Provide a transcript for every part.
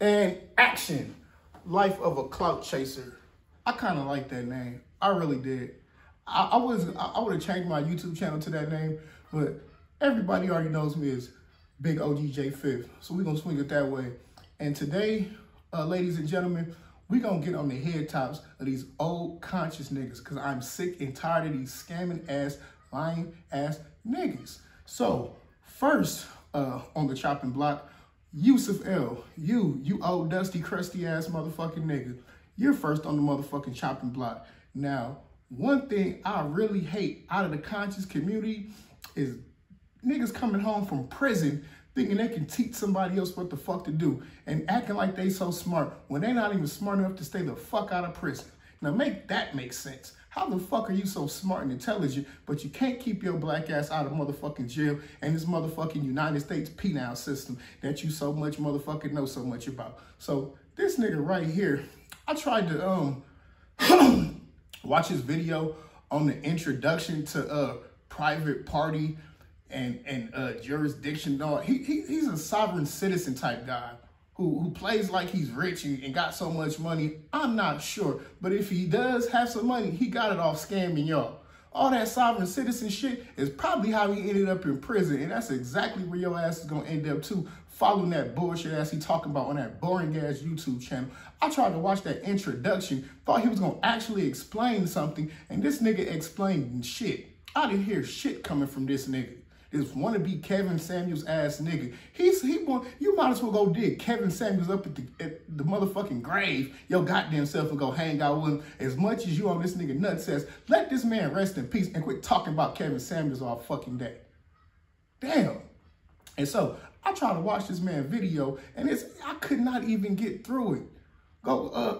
And action. Life of a clout chaser. I kind of like that name. I really did. I would have changed my YouTube channel to that name, but everybody already knows me as Big OG J5th. So we're going to swing it that way. And today, ladies and gentlemen, we're going to get on the head tops of these old conscious niggas because I'm sick and tired of these scamming ass, lying ass niggas. So first on the chopping block, Yusef L. You old dusty, crusty ass motherfucking nigga. You're first on the motherfucking chopping block. Now, one thing I really hate out of the conscious community is niggas coming home from prison thinking they can teach somebody else what the fuck to do and acting like they so smart when they not even smart enough to stay the fuck out of prison. Now make that make sense. How the fuck are you so smart and intelligent, but you can't keep your black ass out of motherfucking jail and this motherfucking United States penal system that you so much motherfucking know so much about? So this nigga right here, I tried to watch his video on the introduction to private party and jurisdiction. Dog. He's a sovereign citizen type guy who plays like he's rich and got so much money. I'm not sure, but if he does have some money, he got it off scamming y'all. All that sovereign citizen shit is probably how he ended up in prison, and that's exactly where your ass is gonna end up too, following that bullshit ass he talking about on that boring ass YouTube channel. I tried to watch that introduction, thought he was gonna actually explain something, and this nigga explained shit. I didn't hear shit coming from this nigga. This wannabe Kevin Samuels ass nigga. You might as well go dig Kevin Samuels up at the motherfucking grave, your goddamn self, and go hang out with him. As much as you on this nigga Nixxas, let this man rest in peace and quit talking about Kevin Samuels all fucking day. Damn. And so I tried to watch this man video, and I could not even get through it.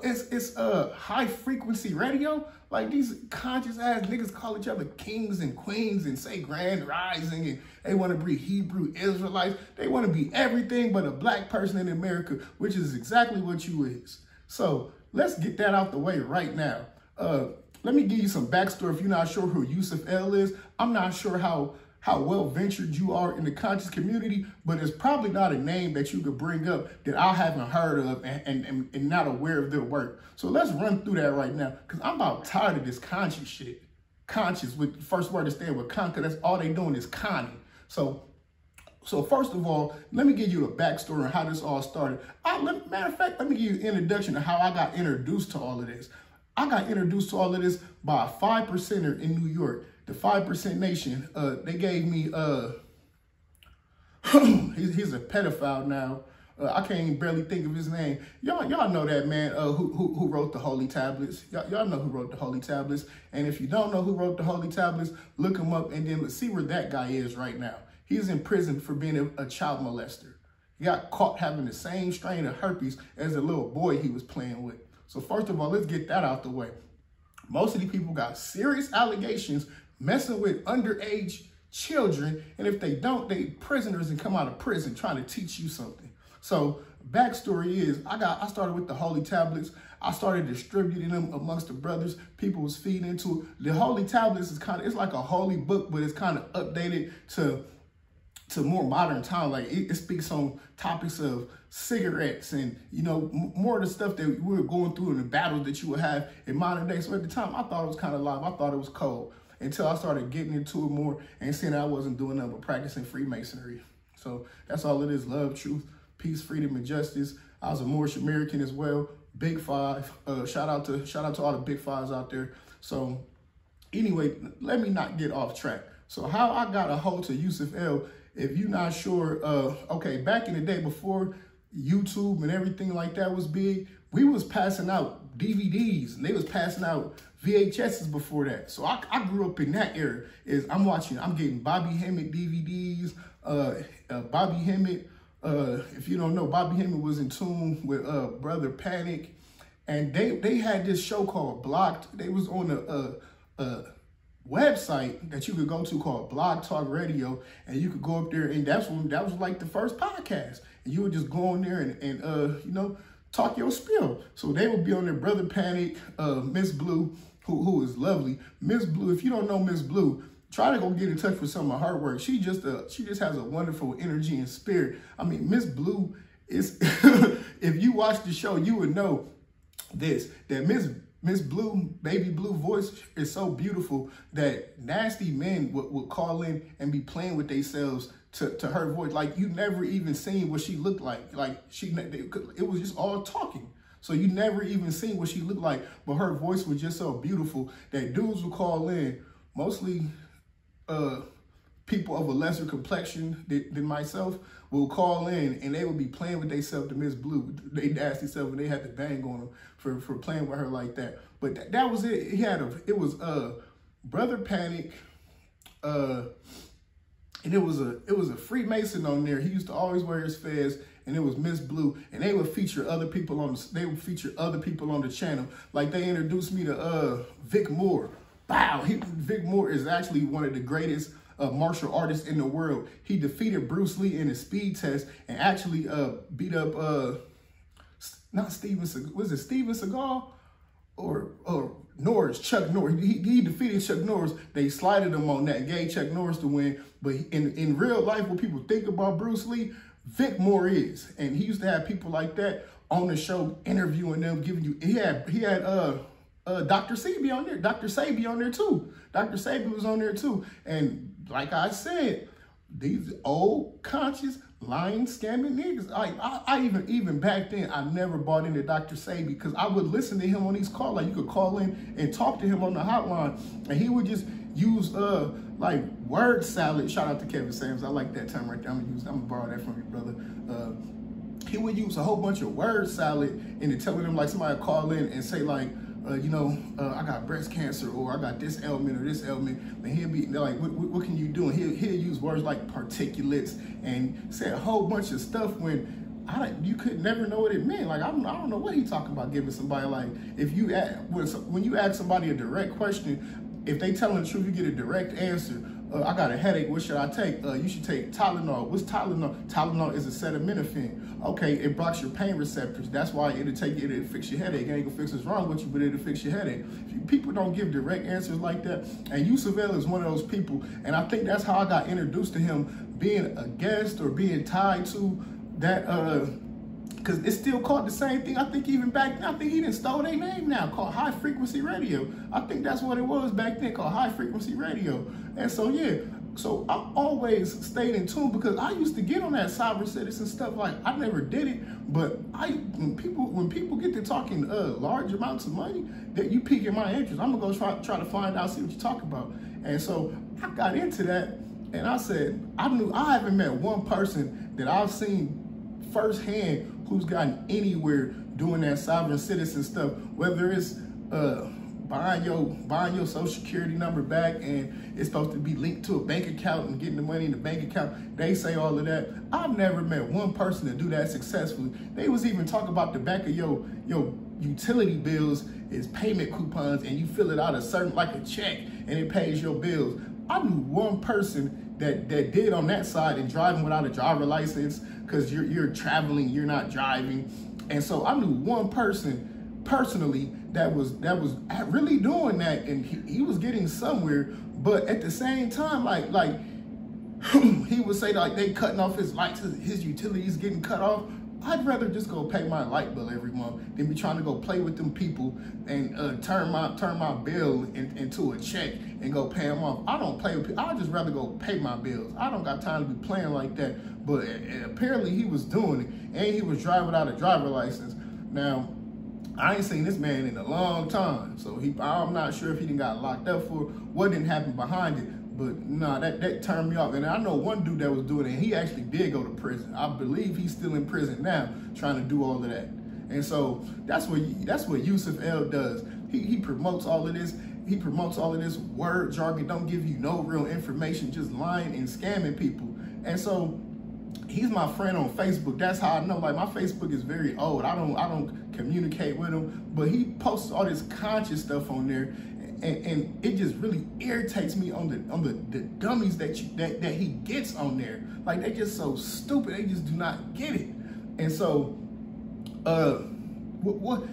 It's high frequency radio. Like these conscious ass niggas call each other kings and queens and say grand rising, and they want to be Hebrew Israelites. They want to be everything but a black person in America, which is exactly what you is. So let's get that out the way right now. Let me give you some backstory if you're not sure who Yusef L is. I'm not sure how well ventured you are in the conscious community, but it's probably not a name that you could bring up that I haven't heard of and not aware of their work. So let's run through that right now, because I'm about tired of this conscious shit. Conscious, with the first word to stand with con, because that's all they doing is conning. So first of all, let me give you a backstory on how this all started. Matter of fact, let me give you an introduction to how I got introduced to all of this. I got introduced to all of this by a 5%er in New York. The 5% Nation, they gave me, he's a pedophile now. I can't even barely think of his name. Y'all know that man who wrote the Holy Tablets. Y'all know who wrote the Holy Tablets. And if you don't know who wrote the Holy Tablets, look him up and then let's see where that guy is right now. He's in prison for being a child molester. He got caught having the same strain of herpes as the little boy he was playing with. So first of all, let's get that out the way. Most of these people got serious allegations messing with underage children, and if they don't, they prisoners and come out of prison trying to teach you something. So backstory is, I started with the Holy Tablets. I started distributing them amongst the brothers. People was feeding into it. The Holy Tablets is it's like a holy book, but it's kind of updated to more modern time. Like it speaks on topics of cigarettes and, you know, more of the stuff that we were going through in the battles that you would have in modern day. So at the time, I thought it was kind of live. I thought it was cold, until I started getting into it more and seeing I wasn't doing nothing but practicing Freemasonry. So that's all it is: love, truth, peace, freedom, and justice. I was a Moorish American as well. Big Five. Shout out to all the Big Fives out there. So anyway, let me not get off track. So how I got a hold to Yusef L, if you're not sure, okay, back in the day before YouTube and everything like that was big, we was passing out DVDs and they was passing out VHSs before that. So I grew up in that era. I'm getting Bobby Hemmett DVDs, Bobby Hemmett. If you don't know, Bobby Hemmett was in tune with Brother Panic, and they had this show called Blocked. They was on a website that you could go to called Blog Talk Radio, and you could go up there, and that was like the first podcast, and you would just go on there and you know, talk your spiel. So they would be on there, Brother Panic, Miss Blue, who is lovely. Miss Blue, if you don't know Miss Blue, try to go get in touch with some of her work. She just has a wonderful energy and spirit. I mean, Miss Blue is if you watch the show, you would know this, that Miss Blue, Baby Blue voice is so beautiful that nasty men would call in and be playing with themselves to her voice. Like, you never even seen what she looked like. Like, it was just all talking. So you never even seen what she looked like, but her voice was just so beautiful that dudes would call in, mostly people of a lesser complexion than myself, will call in and they would be playing with themselves to Miss Blue. They nasty self, and they had to bang on them for playing with her like that. But that was it. It was Brother Panic, and it was a Freemason on there. He used to always wear his fez, and it was Miss Blue, and they would feature other people on the channel. Like, they introduced me to Vic Moore. Wow, Vic Moore is actually one of the greatest martial artists in the world. He defeated Bruce Lee in a speed test and actually beat up not Steven Seagal, was it Steven Seagal or Norris, Chuck Norris. He defeated Chuck Norris. They slided him on that, gave Chuck Norris the win. But in real life, when people think about Bruce Lee, Vic Moore is, and he used to have people like that on the show, interviewing them, giving you. He had Dr. Sebi on there. Dr. Sebi on there too. Dr. Sebi was on there too. And like I said, these old conscious lying scamming niggas. I even back then, I never bought into Dr. Sebi because I would listen to him on these calls. Like, you could call in and talk to him on the hotline, and he would just use like word salad. Shout out to Kevin Sams. I like that term right there. I'm gonna borrow that from you, brother. He would use a whole bunch of word salad and telling them, like, somebody would call in and say, like, I got breast cancer, or I got this ailment or this ailment, and he'll be like, what can you do? And he'll use words like particulates and say a whole bunch of stuff when you could never know what it meant. Like, I don't know what he's talking about giving somebody, like, when you ask somebody a direct question, if they telling the truth, you get a direct answer. I got a headache, what should I take? You should take Tylenol. What's Tylenol? Tylenol is acetaminophen. Okay, it blocks your pain receptors. That's why it'll fix your headache. It ain't gonna fix what's wrong with you, but it'll fix your headache. People don't give direct answers like that. And Yusef is one of those people. And I think that's how I got introduced to him, being a guest or being tied to that, because it's still called the same thing. I think even back then, I think he didn't stole their name now, called High Frequency Radio. I think that's what it was back then, called High Frequency Radio. And so, yeah, so I always stayed in tune because I used to get on that cyber citizen stuff. Like, I never did it, but when people get to talking large amounts of money, that you piquing my interest. I'm gonna go try to find out, see what you talk about. And so I got into that, and I said, I haven't met one person that I've seen firsthand who's gotten anywhere doing that sovereign citizen stuff, whether it's buying your social security number back and it's supposed to be linked to a bank account and getting the money in the bank account. They say all of that. I've never met one person to do that successfully. They was even talking about the back of your utility bills is payment coupons, and you fill it out like a check, and it pays your bills. I knew one person that did on that side, and driving without a driver license, because you're traveling, you're not driving. And so I knew one person personally that was really doing that, and he was getting somewhere. But at the same time, like he would say, like, they cutting off his lights, his utilities getting cut off. I'd rather just go pay my light bill every month than be trying to go play with them people and turn my bill into a check and go pay them off. I don't play with people. I'd just rather go pay my bills. I don't got time to be playing like that. But apparently he was doing it, and he was driving without a driver license. Now, I ain't seen this man in a long time, so I'm not sure if he done got locked up for what didn't happen behind it. But nah, that turned me off. And I know one dude that was doing it, and he actually did go to prison. I believe he's still in prison now, trying to do all of that. And so that's what Yusef L does. He promotes all of this. He promotes all of this word jargon, don't give you no real information, just lying and scamming people. And so he's my friend on Facebook. That's how I know. Like, my Facebook is very old. I don't communicate with him, but he posts all this conscious stuff on there. And it just really irritates me on the dummies that he gets on there. Like, they just so stupid. They just do not get it. And so, what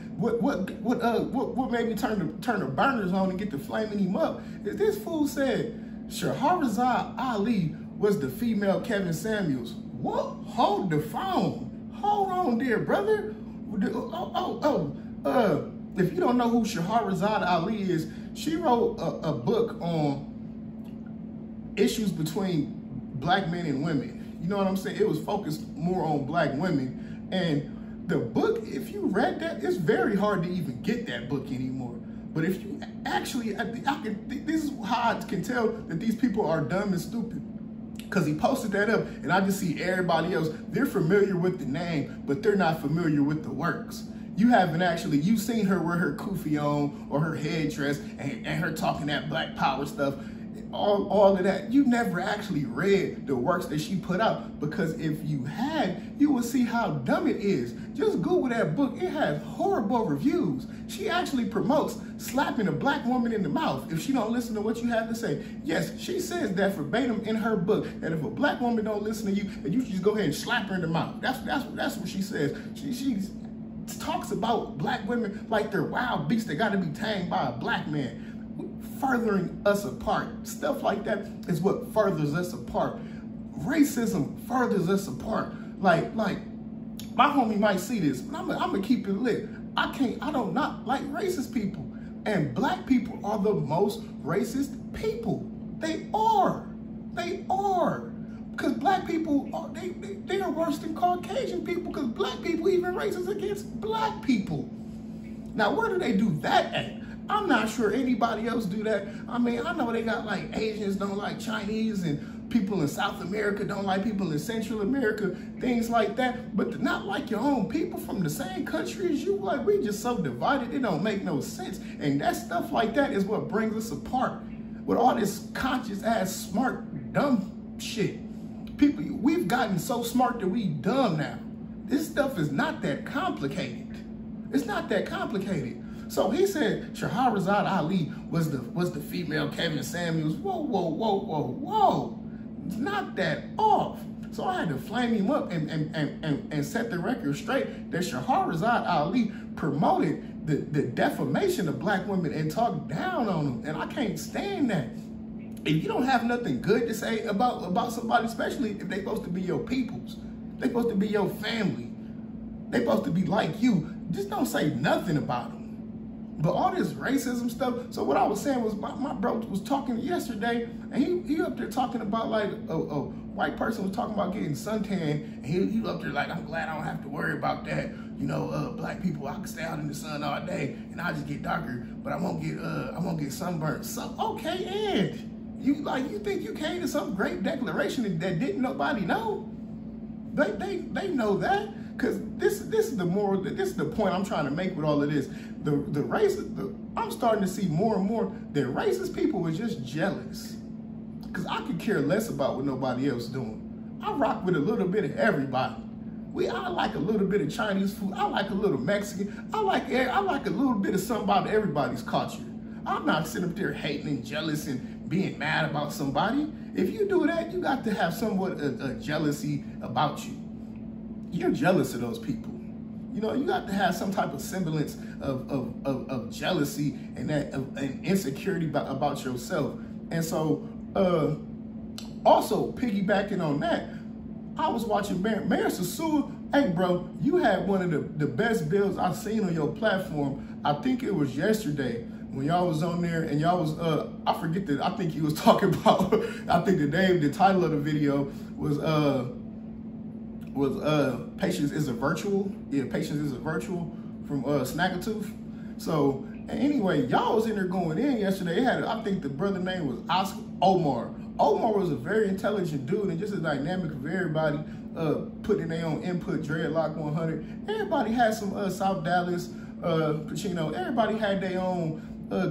made me turn the burners on and get to flaming him up is this fool said Shahrazad Ali was the female Kevin Samuels. What? Hold the phone. Hold on there, brother. If you don't know who Shahrazad Ali is, she wrote a book on issues between black men and women. You know what I'm saying? It was focused more on black women. And the book, if you read that, it's very hard to even get that book anymore. But if you actually, this is how I can tell that these people are dumb and stupid. Because he posted that up, and I just see everybody else, they're familiar with the name, but they're not familiar with the works. You haven't actually, you've seen her wear her kufi on or her headdress and her talking that black power stuff, all of that. You never actually read the works that she put out, because if you had, you would see how dumb it is. Just Google that book. It has horrible reviews. She actually promotes slapping a black woman in the mouth if she don't listen to what you have to say. Yes, she says that verbatim in her book, that if a black woman don't listen to you, that you should just go ahead and slap her in the mouth. That's what she says. She talks about black women like they're wild beasts that got to be tamed by a black man, furthering us apart. Stuff like that is what furthers us apart. Racism furthers us apart. Like my homie might see this, but I'm gonna keep it lit. I don't not like racist people. And black people are the most racist people. They are. Because black people, they are worse than Caucasian people, because black people even racist against black people. Now, where do they do that at? I'm not sure anybody else do that. I mean, I know they got like Asians don't like Chinese, and people in South America don't like people in Central America, things like that. But to not like your own people from the same country as you, like, we just so divided, it don't make no sense. And that stuff like that is what brings us apart. With all this conscious ass, smart, dumb shit. People, we've gotten so smart that we dumb now. This stuff is not that complicated. It's not that complicated. So he said Shahrazad Ali was the female Kevin Samuels. Whoa. It's not that off. So I had to flame him up and set the record straight that Shahrazad Ali promoted the defamation of black women and talked down on them. And I can't stand that. If you don't have nothing good to say about somebody, especially if they're supposed to be your peoples, they're supposed to be your family, they're supposed to be like you, just don't say nothing about them. But all this racism stuff, so what I was saying was my bro was talking yesterday, and he up there talking about like a white person was talking about getting suntan, and he up there like, I'm glad I don't have to worry about that. You know, black people, I can stay out in the sun all day and I just get darker, but I won't get sunburned. So okay, and you think you came to some great declaration that didn't nobody know? They know that. Because this is the point I'm trying to make with all of this. I'm starting to see more and more that racist people are just jealous. Because I could care less about what nobody else doing. I rock with a little bit of everybody. I like a little bit of Chinese food. I like a little Mexican. I like a little bit of something about everybody's culture. I'm not sitting up there hating and jealous and being mad about somebody. If you do that, you got to have somewhat a jealousy about you. You're jealous of those people. You know, you got to have some type of semblance of jealousy and that and insecurity about yourself. And so, also piggybacking on that, I was watching Mayor Sasua. Hey, bro, you had one of the best builds I've seen on your platform. I think it was yesterday when y'all was on there and y'all was, I think he was talking about, I think the title of the video was Patience is a Virtual. Yeah, Patience is a Virtual from Snaggletooth. So anyway, y'all was in there going in yesterday. I think the brother name was Oscar Omar. Omar was a very intelligent dude and just a dynamic of everybody putting their own input. Dreadlock 100. Everybody had some South Dallas, Pacino. Everybody had their own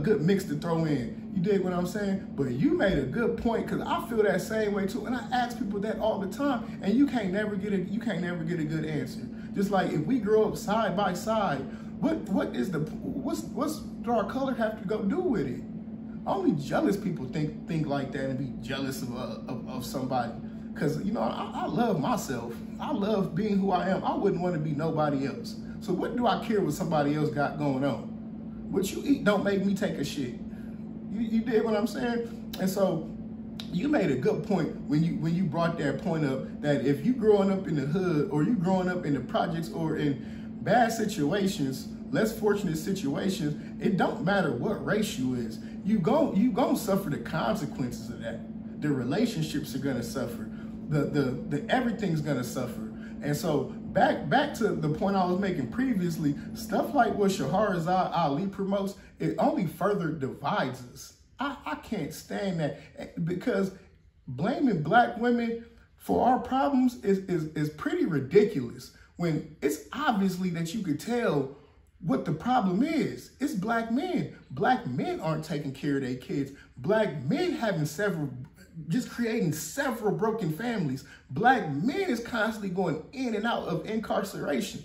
good mix to throw in. You dig what I'm saying? But you made a good point, because I feel that same way too. And I ask people that all the time, and you can't never get a good answer. Just like if we grow up side by side, what's our color have to go do with it? Only jealous people think like that and be jealous of somebody. Because, you know, I love myself. I love being who I am. I wouldn't want to be nobody else. So what do I care what somebody else got going on? What you eat don't make me take a shit. You did what I'm saying? And so you made a good point when you brought that point up, that if you growing up in the hood or you growing up in the projects or in bad situations, less fortunate situations, it don't matter what race you is. You gon' suffer the consequences of that. The relationships are gonna suffer. The everything's gonna suffer. And so back to the point I was making previously, stuff like what Shahrazad Ali promotes, it only further divides us. I can't stand that, because blaming black women for our problems is pretty ridiculous, when it's obviously that you could tell what the problem is. It's black men. Black men aren't taking care of their kids. Black men creating several broken families. Black men is constantly going in and out of incarceration,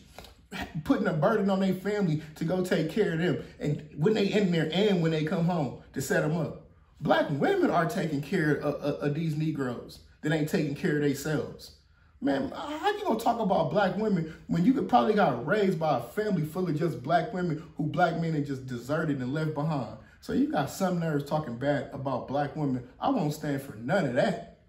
putting a burden on their family to go take care of them, and when they in there and when they come home to set them up. Black women are taking care of these Negroes that ain't taking care of themselves. Man, how you gonna talk about black women when you could probably got raised by a family full of just black women who black men had just deserted and left behind? So you got some nerves talking bad about black women. I won't stand for none of that.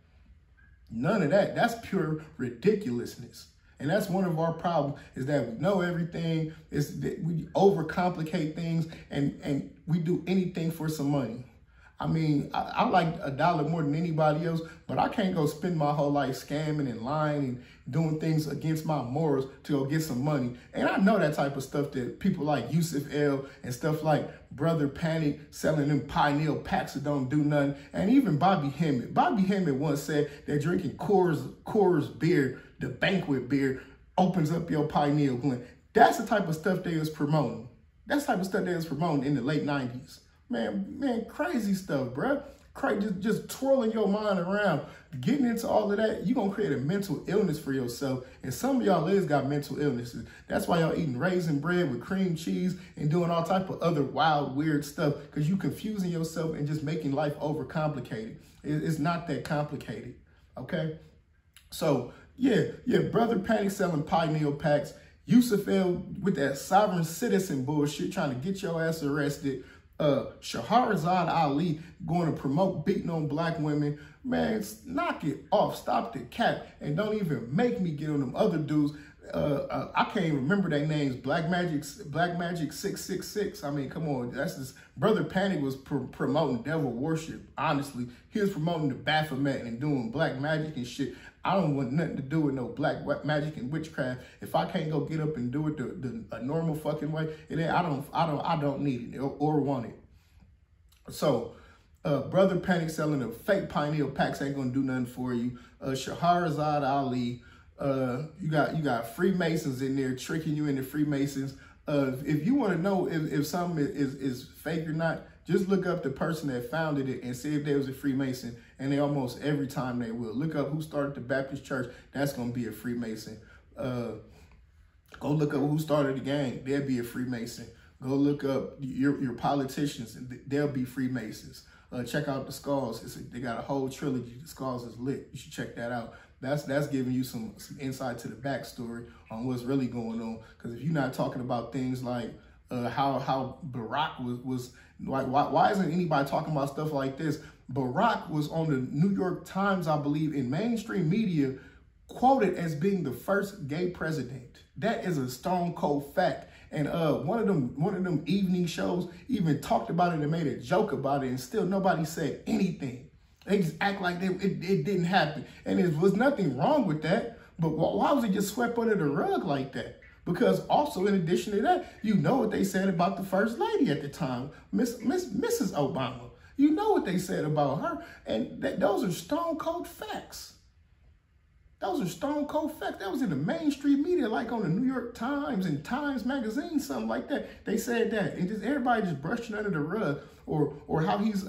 None of that. That's pure ridiculousness. And that's one of our problems, is that we know everything, is that we overcomplicate things, and we do anything for some money. I mean, I like $1 more than anybody else, but I can't go spend my whole life scamming and lying and doing things against my morals to go get some money. And I know that type of stuff that people like Yusef and stuff like Brother Panic selling them pineal packs that don't do nothing. And even Bobby Hemmett. Bobby Hemmett once said that drinking Coors beer, the banquet beer, opens up your pineal gland. That's the type of stuff they was promoting. That's the type of stuff they was promoting in the late 90s. Man, crazy stuff, bruh. Just twirling your mind around, getting into all of that, you're going to create a mental illness for yourself. And some of y'all is got mental illnesses. That's why y'all eating raisin bread with cream cheese and doing all type of other wild, weird stuff, because you confusing yourself and just making life overcomplicated. It's not that complicated, okay? So, yeah, Brother Panic selling pineal packs. Yusef with that sovereign citizen bullshit trying to get your ass arrested. Shahrazad Ali going to promote beating on black women. Man, knock it off. Stop the cap. And don't even make me get on them other dudes. I can't even remember their names. Black Magic 666. I mean, come on. That's just, Brother Panic was promoting devil worship. Honestly, he was promoting the Baphomet and doing black magic and shit. I don't want nothing to do with no black magic and witchcraft. If I can't go get up and do it a normal fucking way, I don't need it or want it. So, Brother Panic selling the fake pineal packs ain't gonna do nothing for you. Shahrazad Ali, you got Freemasons in there tricking you into Freemasons. If you want to know if something is fake or not, just look up the person that founded it and see if they was a Freemason. And they almost every time they will. Look up who started the Baptist church. That's going to be a Freemason. Go look up who started the gang. They'll be a Freemason. Go look up your politicians. They'll be Freemasons. Check out the Skulls. They got a whole trilogy. The Skulls is lit. You should check that out. That's giving you some insight to the backstory on what's really going on. Because if you're not talking about things like how Barack was like, why isn't anybody talking about stuff like this? Barack was on the New York Times, I believe, in mainstream media, quoted as being the first gay president. That is a stone cold fact. And one of them evening shows even talked about it and made a joke about it, and still nobody said anything. They just act like it didn't happen. And there was nothing wrong with that. But why was it just swept under the rug like that? Because also, in addition to that, you know what they said about the first lady at the time, Mrs. Obama. You know what they said about her. And those are stone cold facts. Those are stone cold facts. That was in the mainstream media, like on the New York Times and Times Magazine, something like that. They said that. And just everybody just brushed it under the rug. Or how he's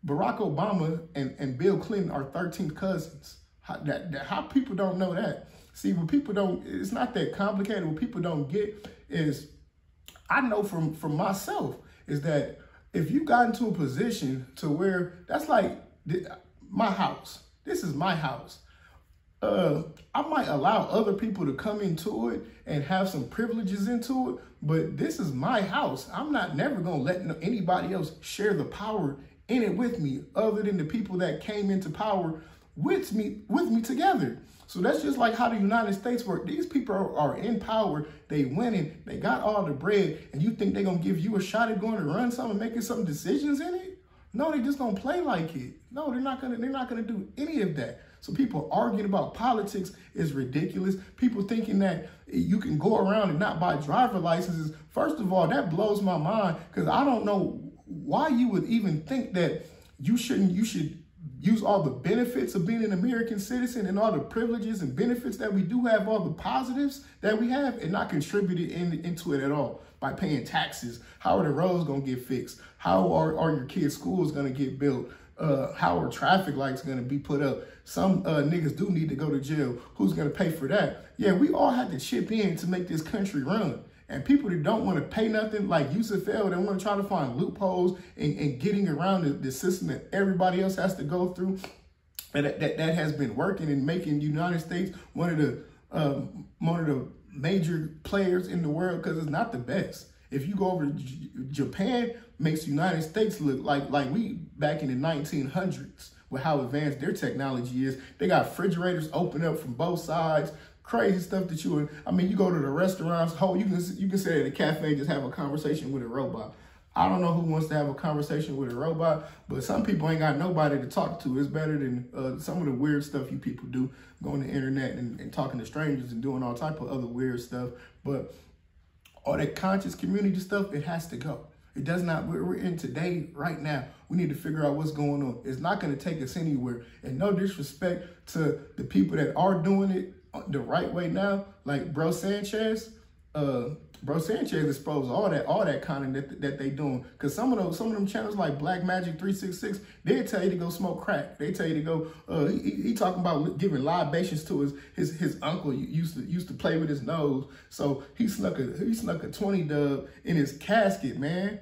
Barack Obama and Bill Clinton are 13th cousins. How people don't know that. See, what people don't, it's not that complicated. What people don't get is, I know from myself, is that if you got into a position to where, that's like my house. This is my house. I might allow other people to come into it and have some privileges into it, but this is my house. I'm never going to let anybody else share the power in it with me, other than the people that came into power with me together. So that's just like how the United States work. These people are in power. They winning. They got all the bread. And you think they're going to give you a shot at going to run something, making some decisions in it? No, they just going to play like it. No, they're not going to do any of that. So people arguing about politics is ridiculous. People thinking that you can go around and not buy driver licenses. First of all, that blows my mind, because I don't know why you would even think that you should use all the benefits of being an American citizen and all the privileges and benefits that we do have, all the positives that we have, and not contribute into it at all by paying taxes. How are the roads going to get fixed? How are your kids' schools going to get built? How are traffic lights going to be put up? Some niggas do need to go to jail. Who's going to pay for that? Yeah, we all had to chip in to make this country run. And people that don't want to pay nothing, like Yusef, they want to try to find loopholes and getting around the system that everybody else has to go through. And that has been working and making the United States one of the major players in the world, because it's not the best. If you go over to Japan, makes the United States look like we back in the 1900s with how advanced their technology is. They got refrigerators open up from both sides. Crazy stuff that you go to the restaurants, you can sit at a cafe and just have a conversation with a robot. I don't know who wants to have a conversation with a robot, but some people ain't got nobody to talk to. It's better than some of the weird stuff you people do, going to the internet and talking to strangers and doing all type of other weird stuff. But all that conscious community stuff, it has to go. It does not, we're in today, right now. We need to figure out what's going on. It's not going to take us anywhere. And no disrespect to the people that are doing it the right way now, like Bro Sanchez. Bro Sanchez exposed all that content that they doing. Cause some of them channels like Black Magic 366, they tell you to go smoke crack. They tell you to go. He talking about giving libations to his uncle. Used to play with his nose. So he snuck a 20 dub in his casket, man.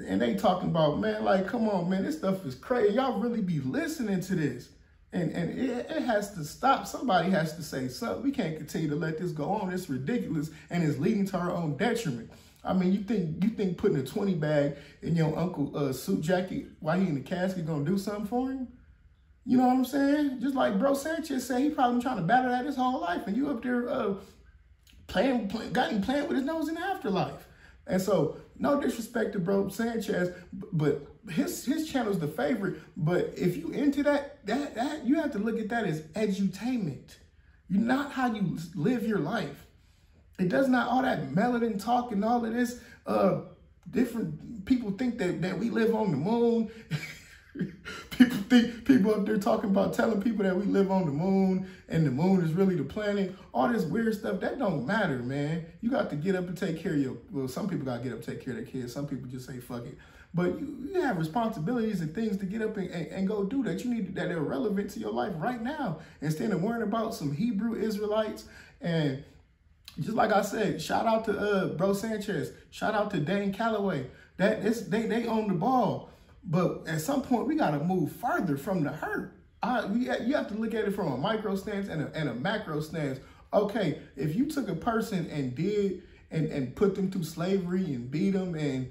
And they talking about, man, like, come on, man, this stuff is crazy. Y'all really be listening to this. And it has to stop. Somebody has to say something. We can't continue to let this go on. It's ridiculous, and it's leading to our own detriment. I mean, you think putting a 20 bag in your uncle's suit jacket while he in the casket gonna do something for him? You know what I'm saying? Just like Bro Sanchez said, he probably been trying to battle that his whole life, and you up there playing with his nose in the afterlife. And so, no disrespect to Bro Sanchez, but his channel's the favorite. But if you into that you have to look at that as edutainment. You're not how you live your life. It does not all that melanin talk and all of this. Different people think that we live on the moon. People up there talking about telling people that we live on the moon and the moon is really the planet. All this weird stuff, that don't matter, man. You got to get up and take care of well, some people got to get up and take care of their kids. Some people just say, fuck it. But you have responsibilities and things to get up and go do that you need, that are relevant to your life right now, instead of worrying about some Hebrew Israelites. And just like I said, shout out to Bro Sanchez. Shout out to Dane Calloway. They own the ball. But at some point, we got to move further from the hurt. You have to look at it from a micro stance and a macro stance. Okay, if you took a person and put them through slavery and beat them and,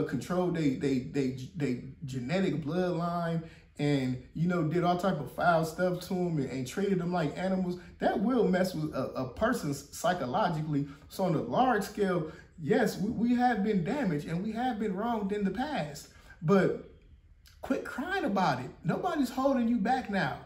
controlled they genetic bloodline and, did all type of foul stuff to them and treated them like animals, that will mess with a person psychologically. So on a large scale, yes, we have been damaged and we have been wronged in the past. But quit crying about it. Nobody's holding you back now.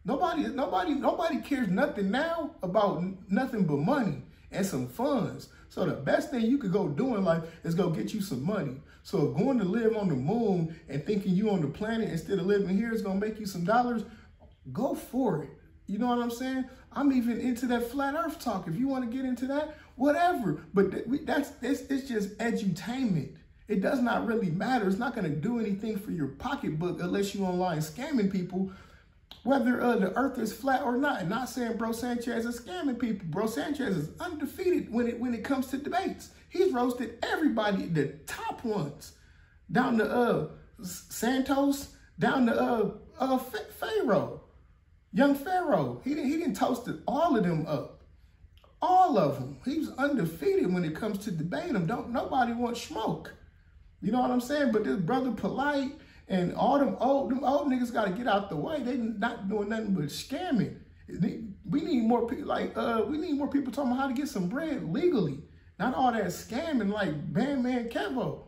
Nobody cares nothing now about nothing but money and some funds. So the best thing you could go do in life is go get you some money. So if going to live on the moon and thinking you on the planet instead of living here is gonna make you some dollars, go for it. You know what I'm saying? I'm even into that flat earth talk. If you want to get into that, whatever. But it's just edutainment. It does not really matter. It's not going to do anything for your pocketbook unless you're online scamming people, whether the earth is flat or not. And not saying Bro Sanchez is scamming people. Bro Sanchez is undefeated when it comes to debates. He's roasted everybody, the top ones, down to Santos, down to Pharaoh, young Pharaoh. He didn't toasted all of them up. All of them. He was undefeated when it comes to debating them. Nobody wants smoke. You know what I'm saying? But this brother Polite and all them old niggas got to get out the way. They not doing nothing but scamming. We need more people we need more people talking about how to get some bread legally, not all that scamming like Bandman Kevo.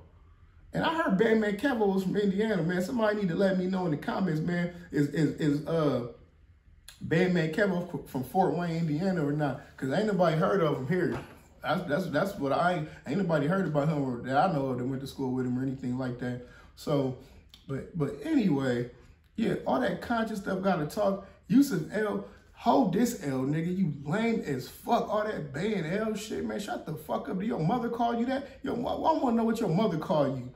And I heard Bandman Kevo was from Indiana, man. Somebody need to let me know in the comments, man. Is Bandman Kevo from Fort Wayne, Indiana, or not? Because ain't nobody heard of him here. That's what ain't nobody heard about him or that I know of that went to school with him or anything like that. So, but anyway, yeah, all that conscious stuff gotta talk. Yusef L, hold this L, nigga. You lame as fuck. All that ban L shit, man. Shut the fuck up. Did your mother call you that? I wanna know what your mother called you.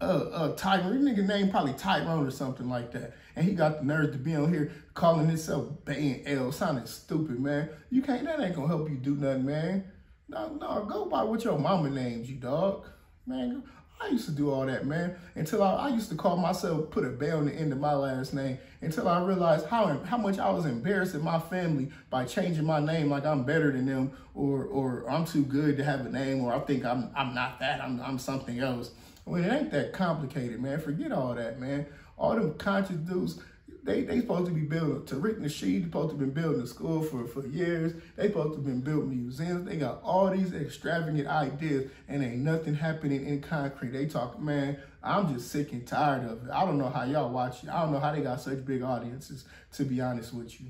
Tyrone, nigga name probably Tyrone or something like that. And he got the nerve to be on here calling himself Ban L. Sounding stupid, man. That ain't gonna help you do nothing, man. No, go by what your mama named you, dog. Man, I used to do all that, man. Until I used to call myself, put a Bay on the end of my last name, until I realized how much I was embarrassing my family by changing my name like I'm better than them, or I'm too good to have a name, or I think I'm not that, I'm something else. Well, it ain't that complicated, man. Forget all that, man. All them conscious dudes, they supposed to be building, Tariq Nasheed supposed to have been building a school for years. They supposed to have been building museums. They got all these extravagant ideas and ain't nothing happening in concrete. They talk, man, I'm just sick and tired of it. I don't know how y'all watch it. I don't know how they got such big audiences, to be honest with you.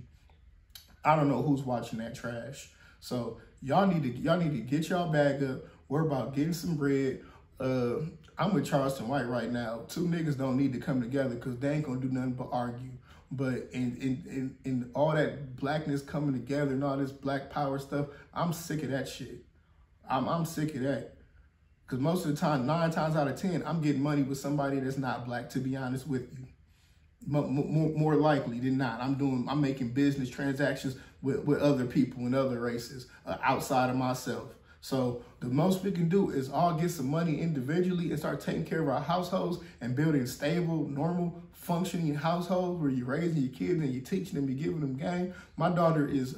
I don't know who's watching that trash. So y'all need to get y'all bag up. We're about getting some bread. I'm with Charleston White right now. Two niggas don't need to come together because they ain't gonna do nothing but argue. But in all that blackness coming together and all this black power stuff, I'm sick of that shit. I'm sick of that. Because most of the time, 9 times out of 10, I'm getting money with somebody that's not black, to be honest with you. More likely than not. I'm making business transactions with other people and other races outside of myself. So the most we can do is all get some money individually and start taking care of our households and building stable, normal, functioning households where you're raising your kids and you're teaching them, you're giving them game. My daughter is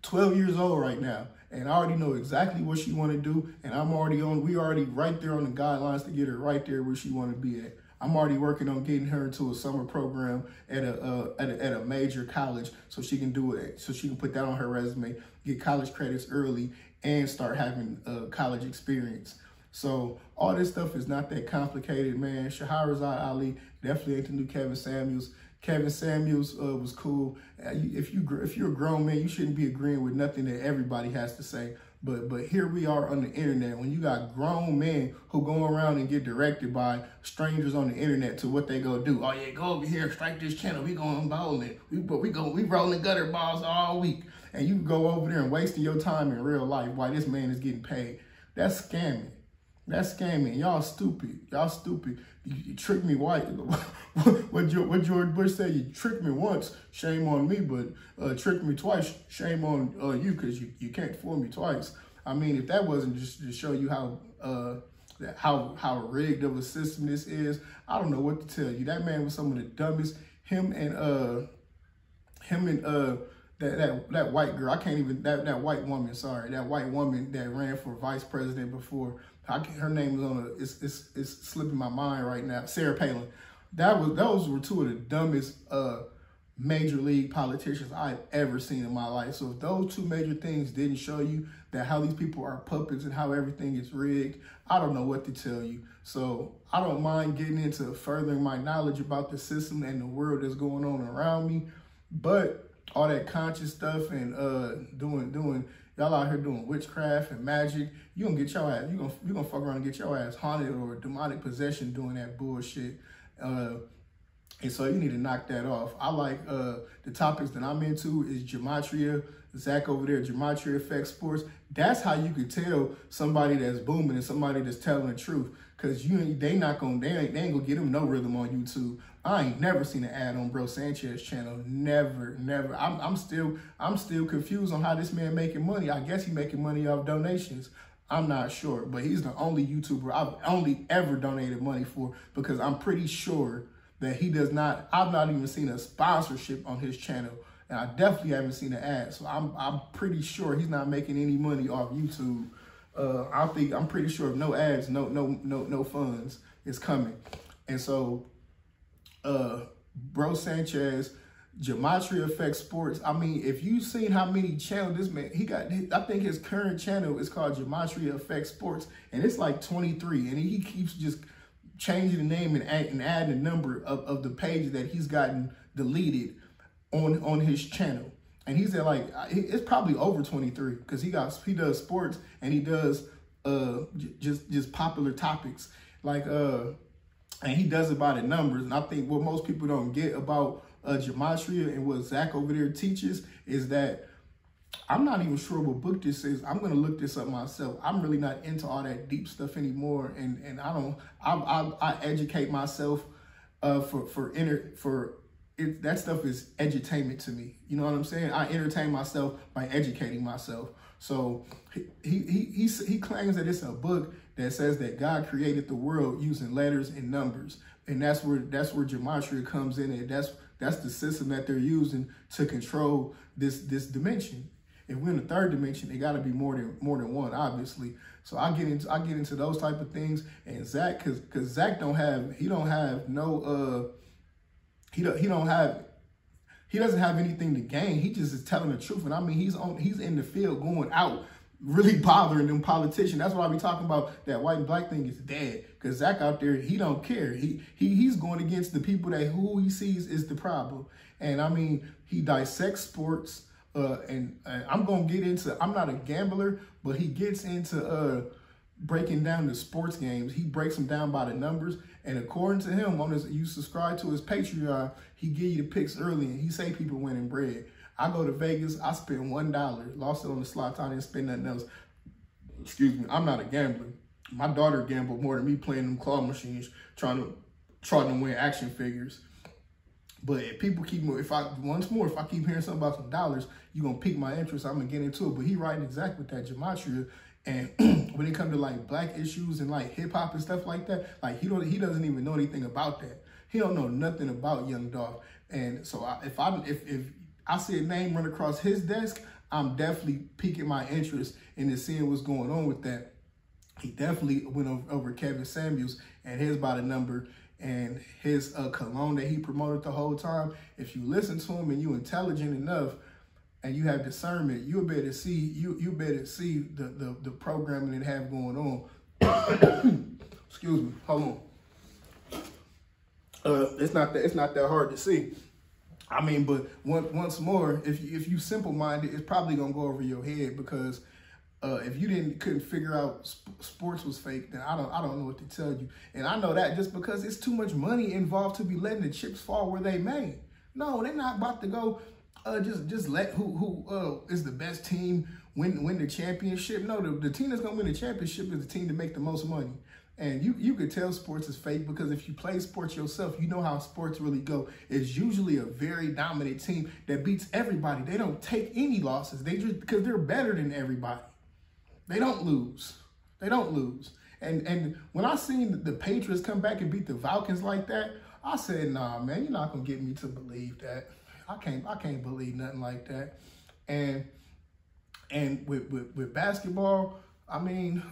12 years old right now, and I already know exactly what she want to do, and we already right there on the guidelines to get her right there where she want to be at. I'm already working on getting her into a summer program at a major college so she can do it, so she can put that on her resume, get college credits early, and start having college experience. So all this stuff is not that complicated, man. Shahrazad Ali definitely ain't the new Kevin Samuels. Kevin Samuels was cool. If you're a grown man, you shouldn't be agreeing with nothing that everybody has to say. But here we are on the internet when you got grown men who go around and get directed by strangers on the internet to what they go do. Oh yeah, go over here, strike this channel. We going bowling. We rolling gutter balls all week. And you go over there and wasting your time in real life while this man is getting paid. That's scamming. That's scamming. Y'all stupid. Y'all stupid. You tricked me white. What George Bush said, you tricked me once, shame on me, but tricked me twice, shame on you, because you can't fool me twice. I mean, if that wasn't just to show you how rigged of a system this is, I don't know what to tell you. That man was some of the dumbest. Him and that white girl, I can't even, that white woman, sorry, that white woman that ran for vice president before, her name was on it's slipping my mind right now, Sarah Palin. Those were two of the dumbest major league politicians I've ever seen in my life. So if those two major things didn't show you that how these people are puppets and how everything is rigged, I don't know what to tell you. So I don't mind getting into furthering my knowledge about the system and the world that's going on around me, but all that conscious stuff and doing y'all out here doing witchcraft and magic, you gonna get your ass, you gonna fuck around and get your ass haunted or demonic possession doing that bullshit. And so you need to knock that off. I like the topics that I'm into is gematria. Zach over there, Gematria Effect Sports. That's how you could tell somebody that's booming and somebody that's telling the truth. Cause they ain't gonna get them no rhythm on YouTube. I ain't never seen an ad on Bro Sanchez channel. Never. I'm still confused on how this man making money. I guess he making money off donations. I'm not sure, but he's the only YouTuber I've only ever donated money for, because I'm pretty sure that he does not, I've not even seen a sponsorship on his channel. And I definitely haven't seen an ad. So I'm pretty sure he's not making any money off YouTube. I'm pretty sure if no ads, no funds is coming. And so Bro Sanchez, Gematria Affects Sports. I mean, if you've seen how many channels this man, he got, I think his current channel is called Gematria Affects Sports, and it's like 23, and he keeps just changing the name and adding a number of the pages that he's gotten deleted on his channel. And he's at like, it's probably over 23, because he does sports and he does just popular topics, like and he does it by the numbers. And I think what most people don't get about gematria and what Zach over there teaches is that I'm not even sure what book this is. I'm gonna look this up myself. I'm really not into all that deep stuff anymore, and I educate myself that stuff is edutainment to me. You know what I'm saying? I entertain myself by educating myself. So he claims that it's a book that says that God created the world using letters and numbers, and that's where gematria comes in, and that's the system that they're using to control this dimension. If we're in the third dimension, it got to be more than one, obviously. So I get into those type of things, and Zach, because Zach he doesn't have anything to gain. He just is telling the truth. And I mean, he's in the field going out, really bothering them politicians. That's why I be talking about that white and black thing is dead. Because Zach out there, he don't care. He's going against the people who he sees is the problem. And I mean, he dissects sports. And I'm going to get into, I'm not a gambler, but he gets into breaking down the sports games. He breaks them down by the numbers. And according to him, you subscribe to his Patreon, he give you the picks early, and he say people winning bread. I go to Vegas, I spend $1, lost it on the slot, I didn't spend nothing else. Excuse me, I'm not a gambler. My daughter gambled more than me playing them claw machines, trying to win action figures. But if people if I keep hearing something about some dollars, you're going to pique my interest, I'm going to get into it. But he writing exactly with that gematria. And when it comes to like black issues and like hip hop and stuff like that, like he doesn't even know anything about that. He don't know nothing about Young Dolph. And so if I see a name run across his desk, I'm definitely piquing my interest in seeing what's going on with that. He definitely went over Kevin Samuels and his by the number and his cologne that he promoted the whole time. If you listen to him and you intelligent enough and you have discernment, you'll be able to see the programming they have going on. Excuse me, hold on. It's not that hard to see. I mean, but once more, if you simple-minded, it's probably gonna go over your head, because if you couldn't figure out sports was fake, then I don't know what to tell you. And I know that just because it's too much money involved to be letting the chips fall where they may. No, they're not about to go just let who is the best team win the championship. No, the team that's gonna win the championship is the team to make the most money. And you could tell sports is fake, because if you play sports yourself, you know how sports really go. It's usually a very dominant team that beats everybody. They don't take any losses. They just, because they're better than everybody. They don't lose. They don't lose. And when I seen the Patriots come back and beat the Falcons like that, I said, nah, man, you're not gonna get me to believe that. I can't believe nothing like that. And with basketball, I mean,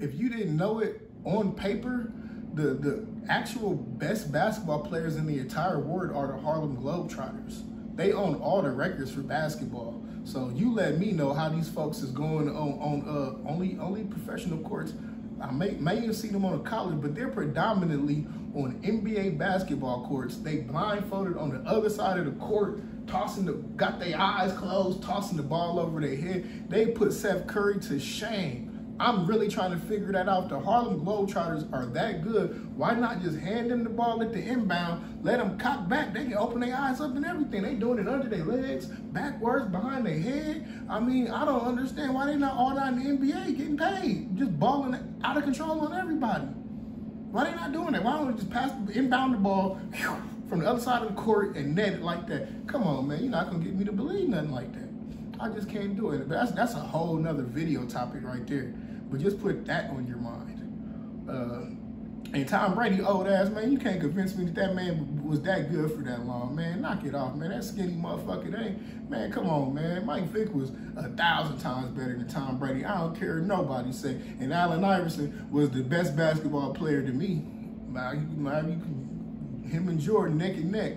if you didn't know it, on paper, the actual best basketball players in the entire world are the Harlem Globetrotters. They own all the records for basketball. So you let me know how these folks is going on only professional courts. I may have seen them on a college, but they're predominantly on NBA basketball courts. They blindfolded on the other side of the court, got their eyes closed, tossing the ball over their head. They put Steph Curry to shame. I'm really trying to figure that out. The Harlem Globetrotters are that good. Why not just hand them the ball at the inbound, let them cock back? They can open their eyes up and everything. They doing it under their legs, backwards, behind their head. I mean, I don't understand why they not all out in the NBA getting paid, just balling out of control on everybody. Why they not doing that? Why don't they just inbound the ball from the other side of the court and net it like that? Come on, man. You're not going to get me to believe nothing like that. I just can't do it. But that's a whole nother video topic right there. But just put that on your mind. And Tom Brady, old ass, man, you can't convince me that man was that good for that long, man. Knock it off, man. That skinny motherfucker, ain't, man, come on, man. Mike Vick was 1,000 times better than Tom Brady. I don't care what nobody say. And Allen Iverson was the best basketball player to me. Him and Jordan neck and neck.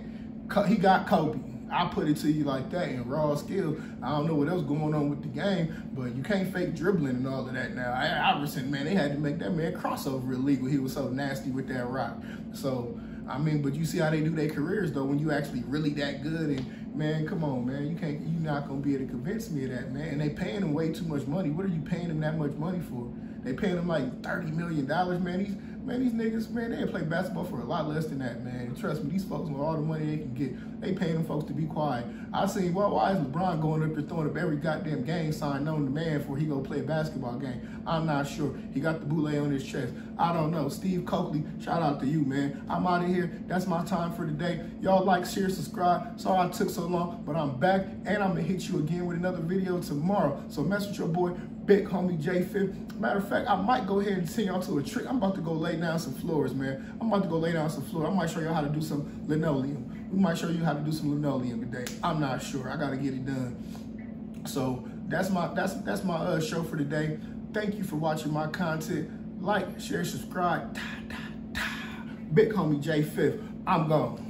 He got Kobe. I put it to you like that in raw skill. I don't know what else going on with the game, but you can't fake dribbling and all of that now. Iverson, man, they had to make that man crossover illegal. He was so nasty with that rock. So, I mean, but you see how they do their careers, though, when you actually really that good. And, man, come on, man. You're not going to be able to convince me of that, man. And they paying them way too much money. What are you paying them that much money for? They paying them like $30 million, man. These niggas, man, they play basketball for a lot less than that, man. And trust me, these folks with all the money they can get, they paying them folks to be quiet. I seen, why is LeBron going up there throwing up every goddamn gang sign known to man before he go play a basketball game? I'm not sure. He got the boule on his chest. I don't know. Steve Coakley, shout out to you, man. I'm out of here. That's my time for today. Y'all like, share, subscribe. Sorry I took so long, but I'm back, and I'm gonna hit you again with another video tomorrow. So mess with your boy, big homie J5. Matter of fact, I might go ahead and send y'all to a trick. I'm about to go lay down some floors, man. I'm about to go lay down some floors. I might show y'all how to do some linoleum. We might show you how to do some linoleum today. I'm not sure. I gotta get it done. So that's my show for today. Thank you for watching my content. Like, share, subscribe. Big homie J5. I'm gone.